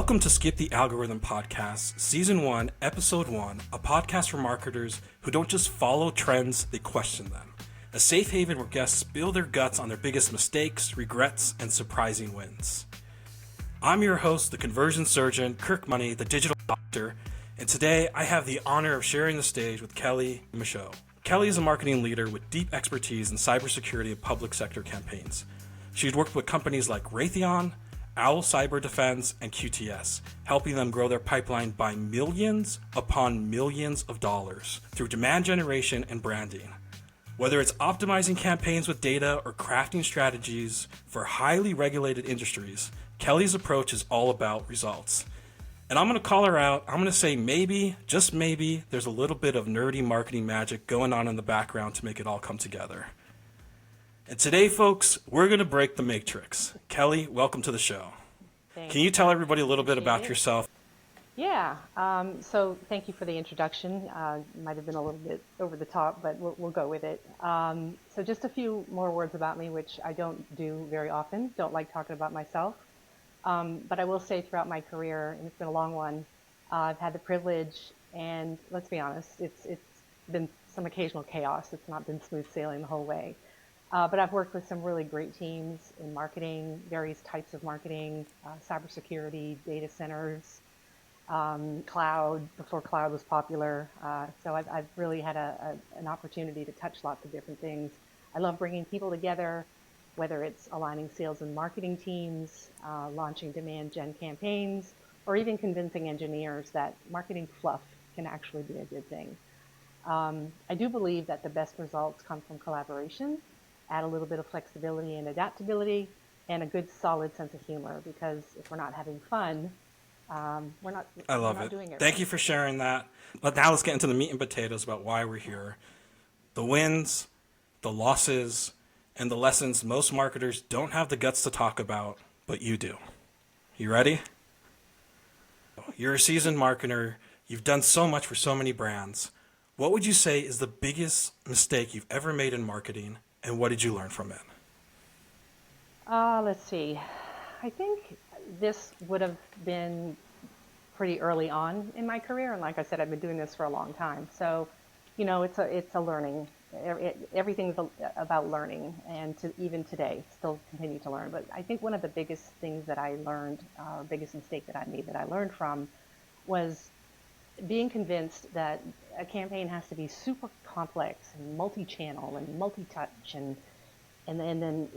Welcome to Skip the Algorithm Podcast, Season 1, Episode 1, a podcast for marketers who don't just follow trends, they question them. A safe haven where guests spill their guts on their biggest mistakes, regrets, and surprising wins. I'm your host, the conversion surgeon, Kirk Money, the digital doctor, and today I have the honor of sharing the stage with Kelly Michaud. Kelly is a marketing leader with deep expertise in cybersecurity of public sector campaigns. She's worked with companies like Raytheon, Owl Cyber Defense, and QTS, helping them grow their pipeline by millions upon millions of dollars through demand generation and branding. Whether it's optimizing campaigns with data or crafting strategies for highly regulated industries, Kelly's approach is all about results. And I'm going to call her out. I'm going to say maybe, just maybe, there's a little bit of nerdy marketing magic going on in the background to make it all come together. And today, folks, we're going to break the matrix. Kelly, welcome to the show. Thanks. Can you tell everybody a little bit about yourself? Yeah, so thank you for the introduction. Might have been a little bit over the top, but we'll go with it. So just a few more words about me, which I don't do very often. Don't like talking about myself. But I will say throughout my career, and it's been a long one, I've had the privilege, and let's be honest, it's been some occasional chaos. It's not been smooth sailing the whole way. But I've worked with some really great teams in marketing, various types of marketing, cybersecurity, data centers, cloud, before cloud was popular. So I've really had an opportunity to touch lots of different things. I love bringing people together, whether it's aligning sales and marketing teams, launching demand gen campaigns, or even convincing engineers that marketing fluff can actually be a good thing. I do believe that the best results come from collaboration. Add a little bit of flexibility and adaptability, and a good solid sense of humor, because if we're not having fun, we're not doing it. Thank you for sharing that. But now let's get into the meat and potatoes about why we're here. The wins, the losses, and the lessons most marketers don't have the guts to talk about, but you do. You ready? You're a seasoned marketer. You've done so much for so many brands. What would you say is the biggest mistake you've ever made in marketing? And what did you learn from it? Let's see. I think this would have been pretty early on in my career. And like I said, I've been doing this for a long time. So, it's a learning. Everything's about learning. And even today, still continue to learn. But I think one of the biggest things that I learned, biggest mistake that I made that I learned from, was being convinced that a campaign has to be super complex and multi-channel and multi-touch, and then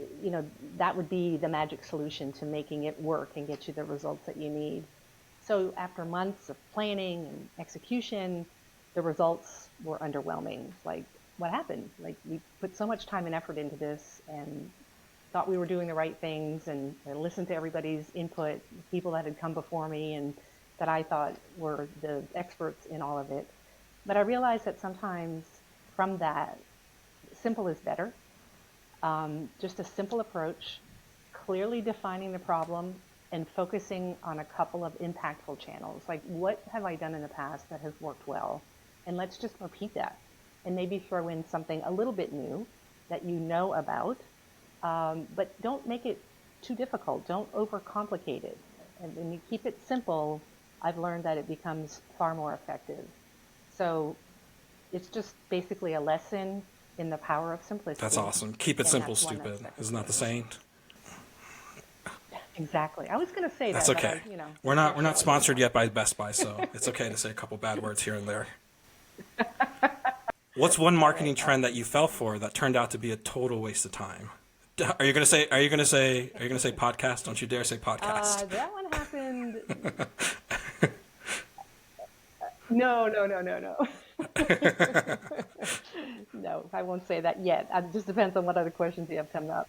that would be the magic solution to making it work and get you the results that you need. So after months of planning and execution, the results were underwhelming. Like, what happened? Like, we put so much time and effort into this and thought we were doing the right things, and I listened to everybody's input, people that had come before me and that I thought were the experts in all of it. But I realized that sometimes from that, simple is better. Just a simple approach, clearly defining the problem and focusing on a couple of impactful channels. Like, what have I done in the past that has worked well? And let's just repeat that. And maybe throw in something a little bit new that you know about, but don't make it too difficult. Don't overcomplicate it. And when you keep it simple, I've learned that it becomes far more effective. So it's just basically a lesson in the power of simplicity. That's awesome. Keep it simple, stupid. Isn't that the saying? Exactly. I was going to say that's that. Okay. But we're not sponsored yet by Best Buy, so it's okay to say a couple bad words here and there. What's one marketing trend that you fell for that turned out to be a total waste of time? Are you going to say podcast? Don't you dare say podcast. That one happened. No. No, I won't say that yet. It just depends on what other questions you have coming up.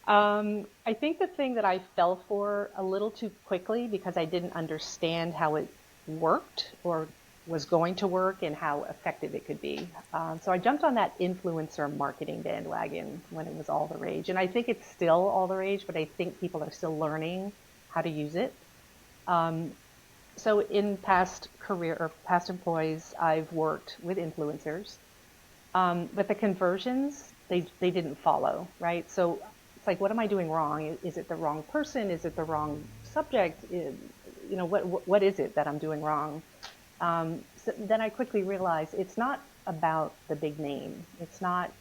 I think the thing that I fell for a little too quickly, because I didn't understand how it worked or was going to work and how effective it could be. So I jumped on that influencer marketing bandwagon when it was all the rage. And I think it's still all the rage, but I think people are still learning how to use it. So in past employees, I've worked with influencers, but the conversions, they didn't follow, right? So it's like, what am I doing wrong? Is it the wrong person? Is it the wrong subject? what is it that I'm doing wrong? So then I quickly realized it's not about the big name. It's not,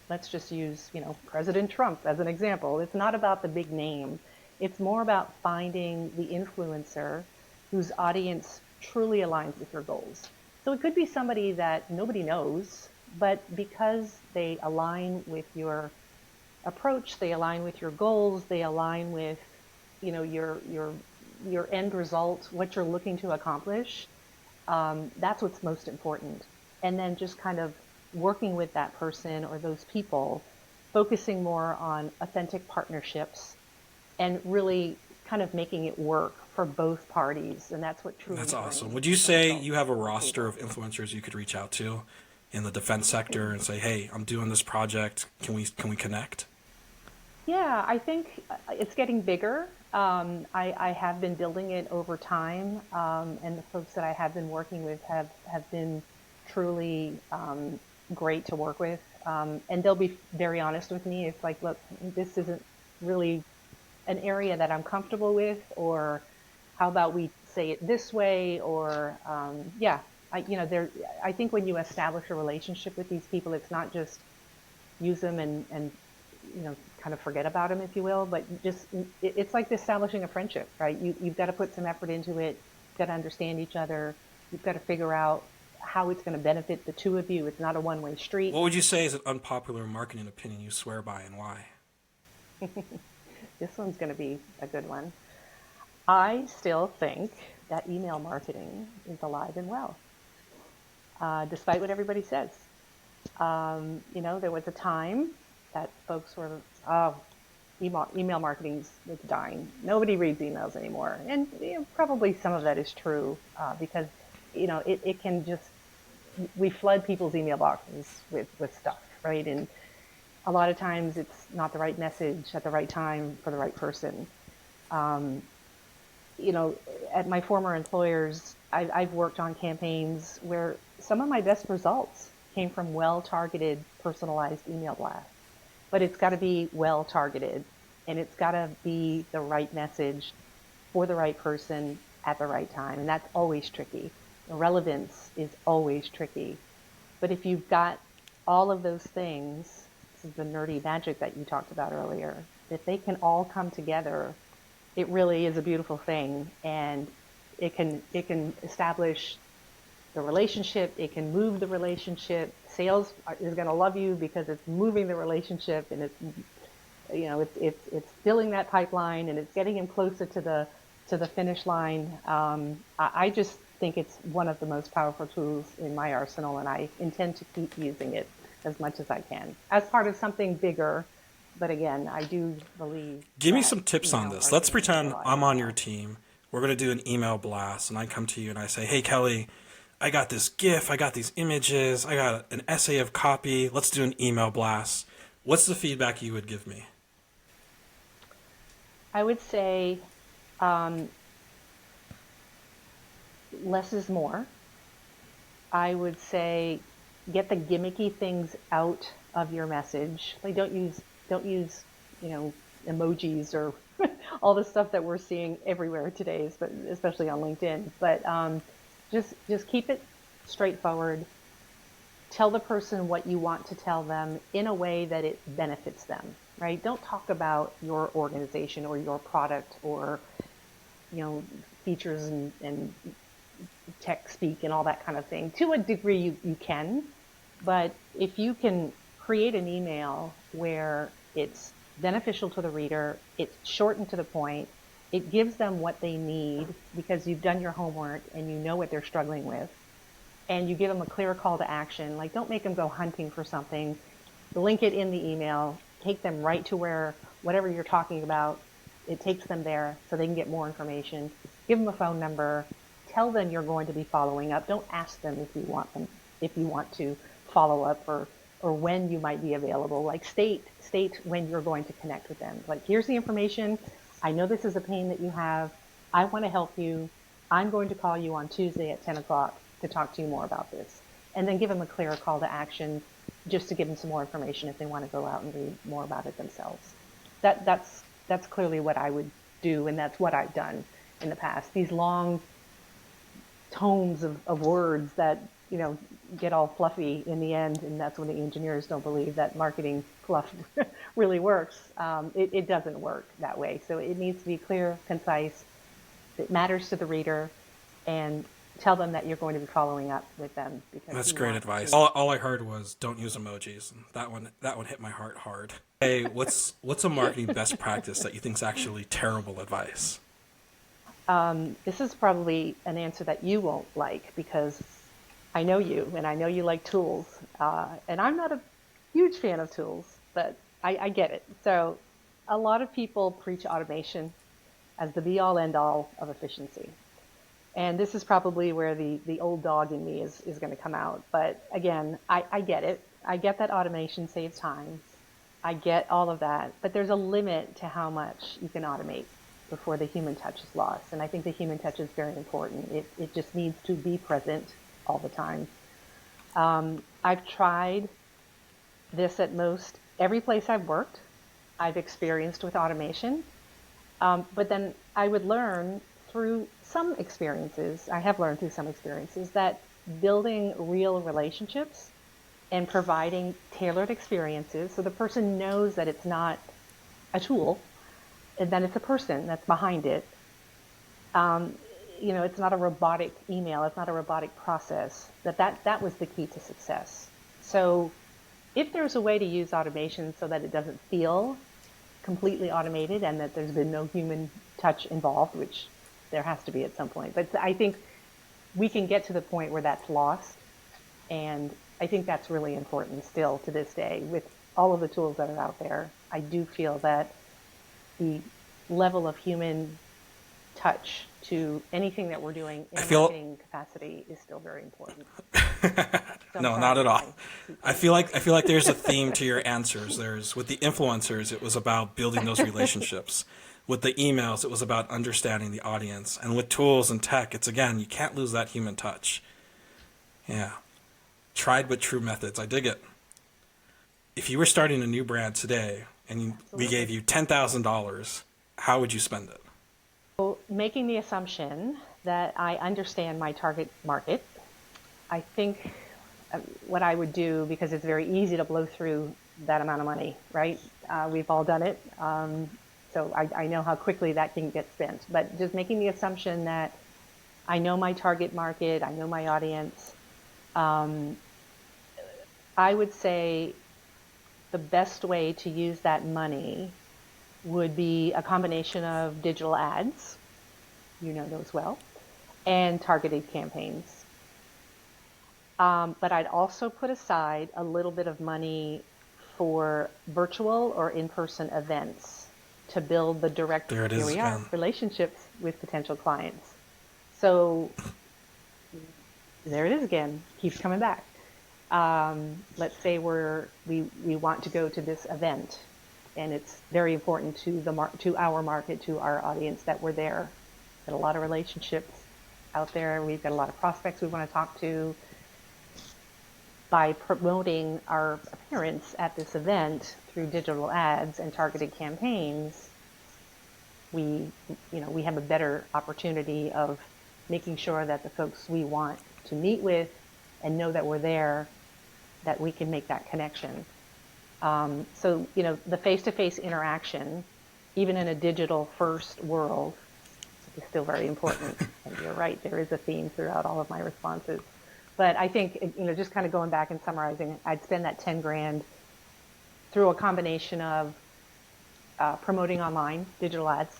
let's just use, President Trump as an example. It's not about the big name. It's more about finding the influencer whose audience truly aligns with your goals. So it could be somebody that nobody knows, but because they align with your approach, they align with your goals, they align with, your end result, what you're looking to accomplish. That's what's most important. And then just kind of working with that person or those people, focusing more on authentic partnerships and really kind of making it work for both parties. And that's what truly That's awesome. brings Would you say results you have a to the roster table. of influencers you could reach out to in the defense sector and say, "Hey, I'm doing this project. Can we connect?" Yeah, I think it's getting bigger. I have been building it over time, and the folks that I have been working with have been truly great to work with. And they'll be very honest with me. It's like, look, this isn't really an area that I'm comfortable with, or how about we say it this way, or yeah, I think when you establish a relationship with these people, it's not just use them and kind of forget about them, if you will, but just it's like establishing a friendship, right? You've got to put some effort into it. You've got to understand each other. You've got to figure out how it's going to benefit the two of you. It's not a one-way street. What would you say is an unpopular marketing opinion you swear by and why? This one's going to be a good one. I still think that email marketing is alive and well, despite what everybody says. There was a time that folks were, oh, email marketing's it's dying. Nobody reads emails anymore. And probably some of that is true, because, it can just, we flood people's email boxes with stuff, right? And a lot of times it's not the right message at the right time for the right person. Um, at my former employers, I've worked on campaigns where some of my best results came from well-targeted, personalized email blasts. But it's got to be well-targeted, and it's got to be the right message for the right person at the right time, and that's always tricky. Relevance is always tricky. But if you've got all of those things, this is the nerdy magic that you talked about earlier, if they can all come together, it really is a beautiful thing, and it can establish the relationship. It can move the relationship. Sales is going to love you because it's moving the relationship, and it's filling that pipeline, and it's getting him closer to the finish line. I just think it's one of the most powerful tools in my arsenal, and I intend to keep using it as much as I can as part of something bigger. But again, I do believe Give me that some tips on email this. Let's marketing is pretend alive I'm and on your well. team. We're going to do an email blast, and I come to you and I say, "Hey, Kelly, I got this GIF, I got these images, I got an essay of copy. Let's do an email blast." What's the feedback you would give me? I would say um, less is more. I would say get the gimmicky things out of your message. Like don't use emojis or all the stuff that we're seeing everywhere today, but especially on LinkedIn. But just keep it straightforward. Tell the person what you want to tell them in a way that it benefits them, right? Don't talk about your organization or your product or features and tech speak and all that kind of thing. To a degree, you can, but if you can create an email where it's beneficial to the reader, it's short and to the point, it gives them what they need because you've done your homework and you know what they're struggling with, and you give them a clear call to action. Like, don't make them go hunting for something. Link it in the email, take them right to where whatever you're talking about, it takes them there so they can get more information. Give them a phone number. Tell them you're going to be following up. Don't ask them if you want to follow up or when you might be available. Like state when you're going to connect with them. Like, here's the information. I know this is a pain that you have. I want to help you. I'm going to call you on Tuesday at 10 o'clock to talk to you more about this. And then give them a clear call to action just to give them some more information if they want to go out and read more about it themselves. That's clearly what I would do, and that's what I've done. in the past. These long tomes of words that, get all fluffy in the end, and that's when the engineers don't believe that marketing fluff really works. It doesn't work that way. So it needs to be clear, concise, it matters to the reader, and tell them that you're going to be following up with them. Because That's great advice. All I heard was don't use emojis, and that one hit my heart hard. Hey, what's a marketing best practice that you think is actually terrible advice? This is probably an answer that you won't like, because I know you, and I know you like tools. And I'm not a huge fan of tools, but I get it. So a lot of people preach automation as the be-all, end-all of efficiency. And this is probably where the old dog in me is going to come out. But again, I get it. I get that automation saves time. I get all of that. But there's a limit to how much you can automate before the human touch is lost. And I think the human touch is very important. It just needs to be present all the time. I've tried this at most every place I've worked. I've experienced with automation. But then I would learn through some experiences, I have learned through some experiences, that building real relationships and providing tailored experiences so the person knows that it's not a tool and that it's a person that's behind it. It's not a robotic email, it's not a robotic process, that was the key to success. So if there's a way to use automation so that it doesn't feel completely automated and that there's been no human touch involved, which there has to be at some point. But I think we can get to the point where that's lost. And I think that's really important still to this day. With all of the tools that are out there, I do feel that the level of human touch to anything that we're doing in a marketing capacity is still very important. No, not at all. I feel like there's a theme to your answers. With the influencers, it was about building those relationships. With the emails, it was about understanding the audience. And with tools and tech, it's again, you can't lose that human touch. Yeah. Tried but true methods. I dig it. If you were starting a new brand today and we gave you $10,000, how would you spend it? So, making the assumption that I understand my target market, I think what I would do, because it's very easy to blow through that amount of money, right? We've all done it. So I know how quickly that can get spent. But just making the assumption that I know my target market, I know my audience, I would say the best way to use that money would be a combination of digital ads, you know those well, and targeted campaigns. But I'd also put aside a little bit of money for virtual or in-person events to build the direct relationships with potential clients. So there it is again, keeps coming back. Let's say we want to go to this event, and it's very important to our market, to our audience, that we're there. Got a lot of relationships out there. We've got a lot of prospects we want to talk to. By promoting our appearance at this event through digital ads and targeted campaigns, we have a better opportunity of making sure that the folks we want to meet with and know that we're there, that we can make that connection. So the face-to-face interaction, even in a digital-first world, is still very important. And you're right, there is a theme throughout all of my responses. But I think, just kind of going back and summarizing, I'd spend that 10 grand through a combination of promoting online, digital ads,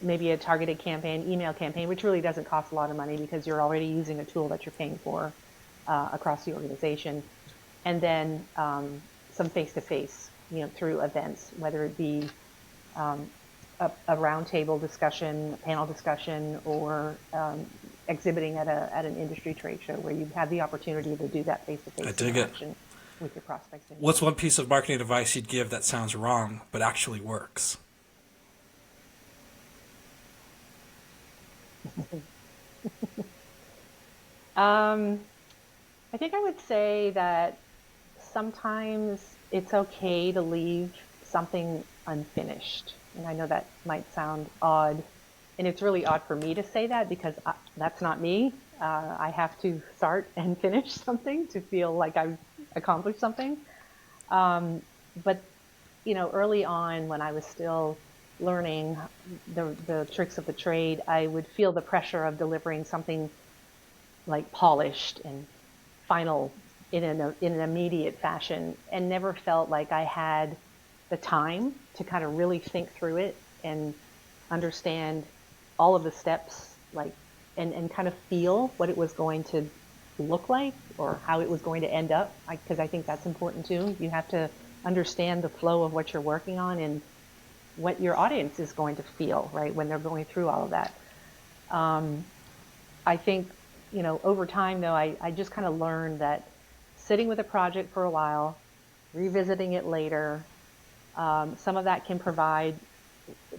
maybe a targeted campaign, email campaign, which really doesn't cost a lot of money because you're already using a tool that you're paying for across the organization. And then some face-to-face, through events, whether it be a roundtable discussion, a panel discussion, or exhibiting at an industry trade show where you have the opportunity to do that face-to-face interaction with your prospects. What's one piece of marketing advice you'd give that sounds wrong but actually works? I think I would say that sometimes it's okay to leave something unfinished. And I know that might sound odd, and it's really odd for me to say that because that's not me. I have to start and finish something to feel like I've accomplished something. But early on when I was still learning the tricks of the trade, I would feel the pressure of delivering something like polished and final in an immediate fashion, and never felt like I had the time to kind of really think through it and understand all of the steps, like, and kind of feel what it was going to look like or how it was going to end up. Because I think that's important too. You have to understand the flow of what you're working on and what your audience is going to feel, right, when they're going through all of that. I think, over time though, I just kind of learned that sitting with a project for a while, revisiting it later, some of that can provide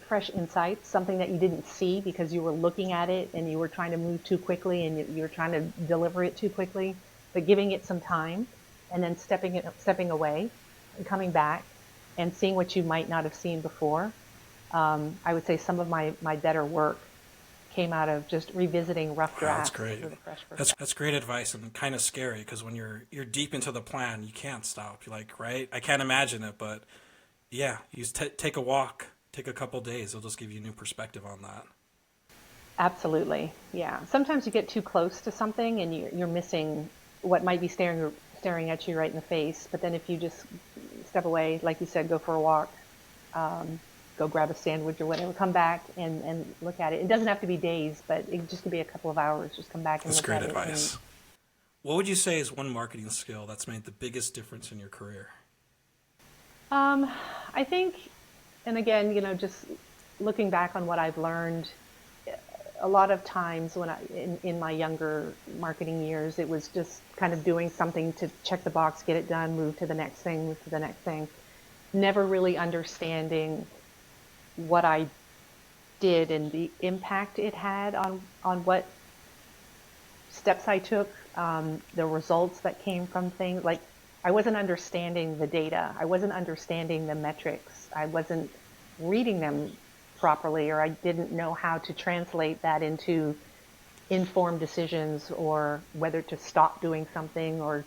fresh insights, something that you didn't see because you were looking at it and you were trying to move too quickly and you were trying to deliver it too quickly, but giving it some time and then stepping away and coming back and seeing what you might not have seen before. I would say some of my better work came out of just revisiting rough drafts. That's great. With a fresh perspective. That's great advice and kind of scary because when you're deep into the plan, you can't stop. You're like, right? I can't imagine it, but yeah, you take a walk, take a couple days. It'll just give you a new perspective on that. Absolutely, yeah. Sometimes you get too close to something and you're missing what might be staring at you right in the face. But then if you just step away, like you said, go for a walk, go grab a sandwich or whatever, come back and look at it. It doesn't have to be days, but it just could be a couple of hours. Just come back and That's look at great it. advice. What would you say is one marketing skill that's made the biggest difference in your career? I think, and again, just looking back on what I've learned, a lot of times when in my younger marketing years, it was just kind of doing something to check the box, get it done, move to the next thing, never really understanding what I did and the impact it had on what steps I took, the results that came from things. Like, I wasn't understanding the data. I wasn't understanding the metrics. I wasn't reading them properly, or I didn't know how to translate that into informed decisions, or whether to stop doing something, or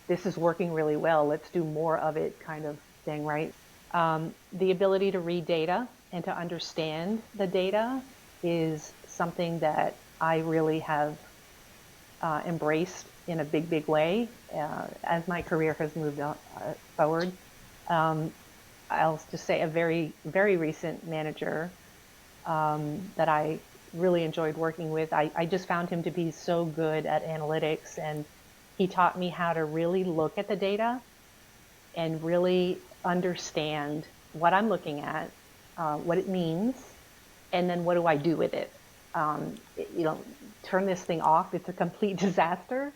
this is working really well, let's do more of it kind of thing, right? The ability to read data and to understand the data is something that I really have embraced in a big way as my career has moved forward. I'll just say a very, very recent manager that I really enjoyed working with. I just found him to be so good at analytics, and he taught me how to really look at the data and really understand what I'm looking at, what it means, and then what do I do with it. Turn this thing off, it's a complete disaster,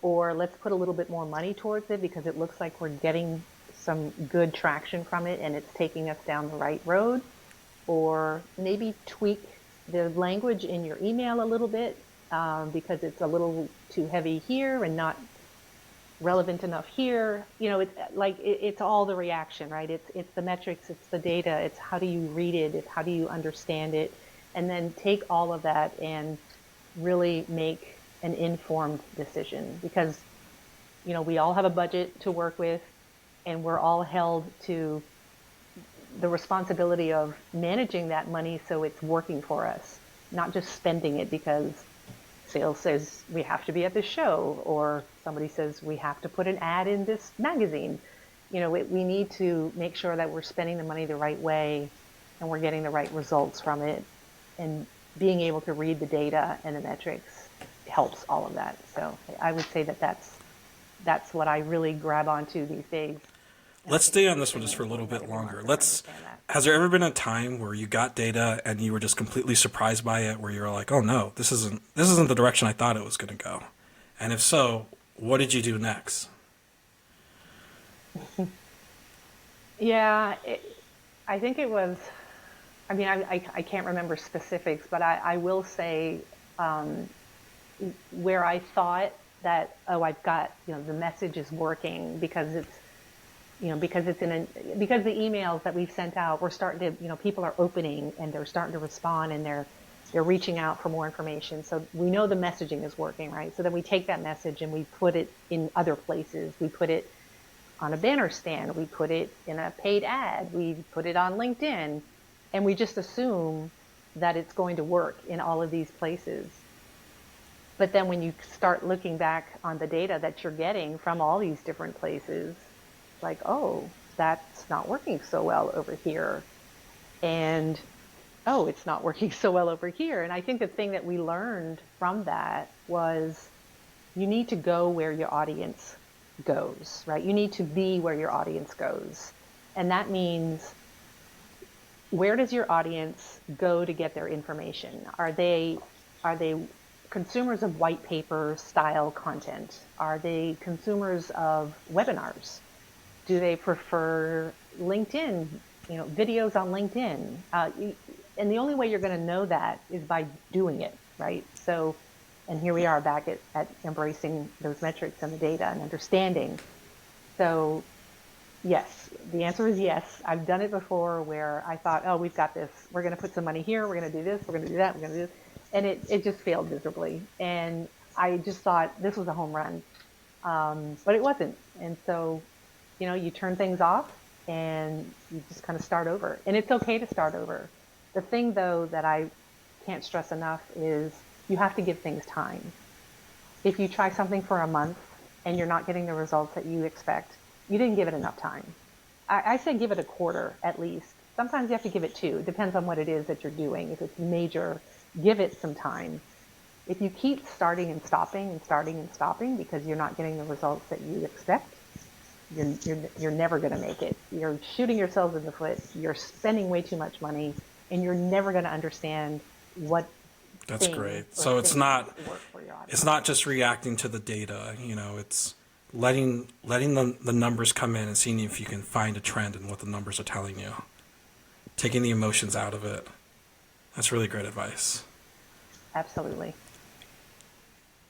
or let's put a little bit more money towards it because it looks like we're getting some good traction from it and it's taking us down the right road. Or maybe tweak the language in your email a little bit because it's a little too heavy here and not relevant enough here. It's all the reaction, right? It's the metrics, it's the data, it's how do you read it, it's how do you understand it, and then take all of that and really make an informed decision, because we all have a budget to work with, and we're all held to the responsibility of managing that money so it's working for us, not just spending it because sales says we have to be at this show, or somebody says we have to put an ad in this magazine. We need to make sure that we're spending the money the right way and we're getting the right results from it, and being able to read the data and the metrics helps all of that. So I would say that that's what I really grab onto these days. Let's stay on this one just for a little bit longer. Has there ever been a time where you got data and you were just completely surprised by it, where you were like, oh no, this isn't the direction I thought it was going to go? And if so, what did you do next? Yeah, I think it was, I can't remember specifics, but I will say where I thought that, I've got, the message is working because it's, because the emails that we've sent out, we're starting to, people are opening and they're starting to respond, and they're reaching out for more information. So we know the messaging is working, right? So then we take that message and we put it in other places. We put it on a banner stand, we put it in a paid ad, we put it on LinkedIn, and we just assume that it's going to work in all of these places. But then when you start looking back on the data that you're getting from all these different places, like, oh, that's not working so well over here. And, oh, it's not working so well over here. And I think the thing that we learned from that was you need to go where your audience goes, right? You need to be where your audience goes. And that means, where does your audience go to get their information? Are they consumers of white paper style content? Are they consumers of webinars? Do they prefer LinkedIn, videos on LinkedIn? And the only way you're going to know that is by doing it, right? So, and here we are back at embracing those metrics and the data and understanding. So yes, the answer is yes. I've done it before where I thought, oh, we've got this. We're going to put some money here. We're going to do this. We're going to do that. We're going to do this. And it just failed miserably. And I just thought this was a home run. But it wasn't. And so, you turn things off and you just kind of start over. And it's okay to start over. The thing, though, that I can't stress enough is you have to give things time. If you try something for a month and you're not getting the results that you expect, you didn't give it enough time. I say give it a quarter at least. Sometimes you have to give it 2. It depends on what it is that you're doing. If it's major, give it some time. If you keep starting and stopping and starting and stopping because you're not getting the results that you expect, you're never going to make it. You're shooting yourselves in the foot. You're spending way too much money, and you're never going to understand what. That's great. So it's not just reacting to the data. It's letting the numbers come in and seeing if you can find a trend in what the numbers are telling you. Taking the emotions out of it. That's really great advice. Absolutely.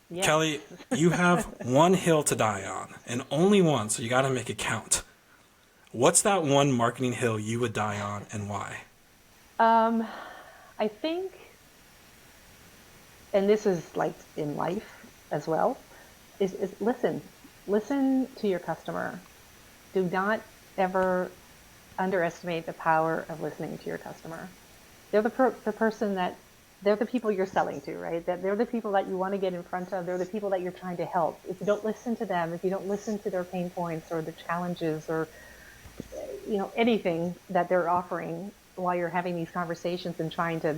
Yes. Kelly, you have one hill to die on, and only one, so you got to make it count. What's that one marketing hill you would die on, and why? I think, and this is like in life as well, is listen. Listen to your customer. Do not ever underestimate the power of listening to your customer. They're the person that, they're the people you're selling to, right? That they're the people that you want to get in front of. They're the people that you're trying to help. If you don't listen to them, if you don't listen to their pain points or their challenges or, anything that they're offering while you're having these conversations and trying to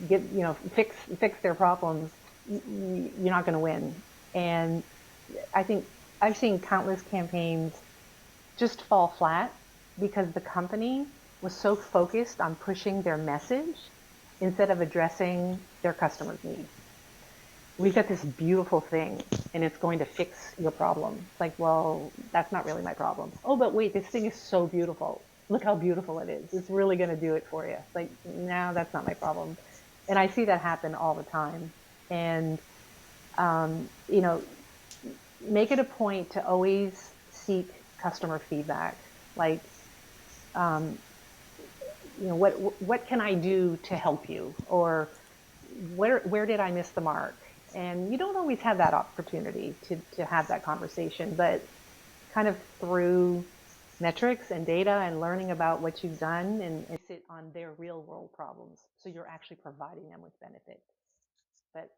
get, fix their problems, you're not going to win. And I think I've seen countless campaigns just fall flat because the company was so focused on pushing their message instead of addressing their customers' needs. We've got this beautiful thing and it's going to fix your problem. It's like, well, that's not really my problem. Oh, but wait, this thing is so beautiful. Look how beautiful it is. It's really going to do it for you. It's like, no, that's not my problem. And I see that happen all the time. And, make it a point to always seek customer feedback. Like, what can I do to help you? Or where did I miss the mark? And you don't always have that opportunity to have that conversation, but kind of through metrics and data and learning about what you've done and sit on their real world problems. So you're actually providing them with benefit. But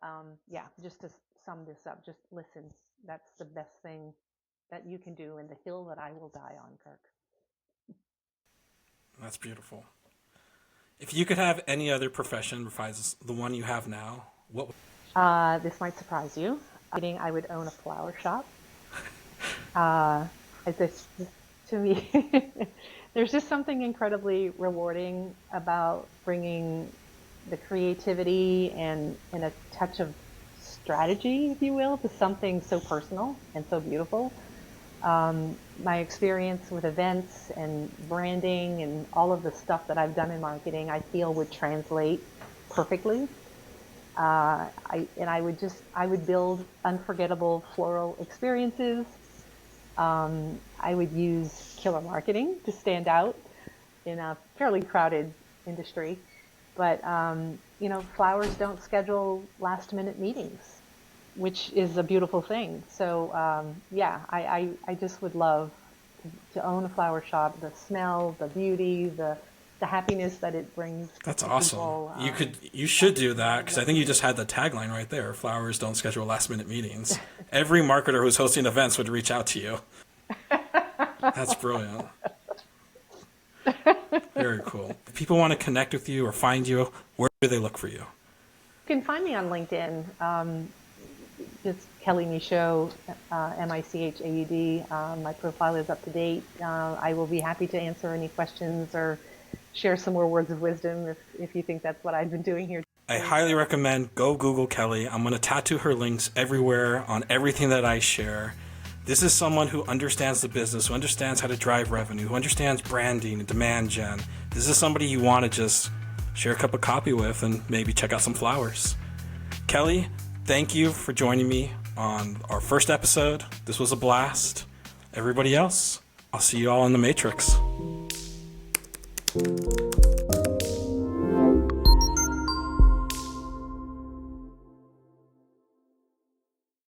just to sum this up, just listen. That's the best thing that you can do, and the hill that I will die on, Kirk. That's beautiful. If you could have any other profession besides the one you have now, what would... This might surprise you. I would own a flower shop. To me, there's just something incredibly rewarding about bringing the creativity and a touch of strategy, if you will, to something so personal and so beautiful. My experience with events and branding and all of the stuff that I've done in marketing, I feel would translate perfectly. I would build unforgettable floral experiences. I would use killer marketing to stand out in a fairly crowded industry. But, flowers don't schedule last minute meetings, which is a beautiful thing. So, I just would love to own a flower shop, the smell, the beauty, the happiness that it brings. That's to awesome. people. You should do that, because I think you just had the tagline right there. Flowers don't schedule last minute meetings. Every marketer who's hosting events would reach out to you. That's brilliant. Very cool. If people want to connect with you or find you, where do they look for you? You can find me on LinkedIn. Just Kelly Michaud, Michaud. My profile is up to date. I will be happy to answer any questions or share some more words of wisdom if you think that's what I've been doing here. I highly recommend go Google Kelly. I'm going to tattoo her links everywhere on everything that I share. This is someone who understands the business, who understands how to drive revenue, who understands branding and demand gen. This is somebody you want to just share a cup of coffee with and maybe check out some flowers. Kelly, thank you for joining me on our first episode. This was a blast. Everybody else, I'll see you all in the Matrix.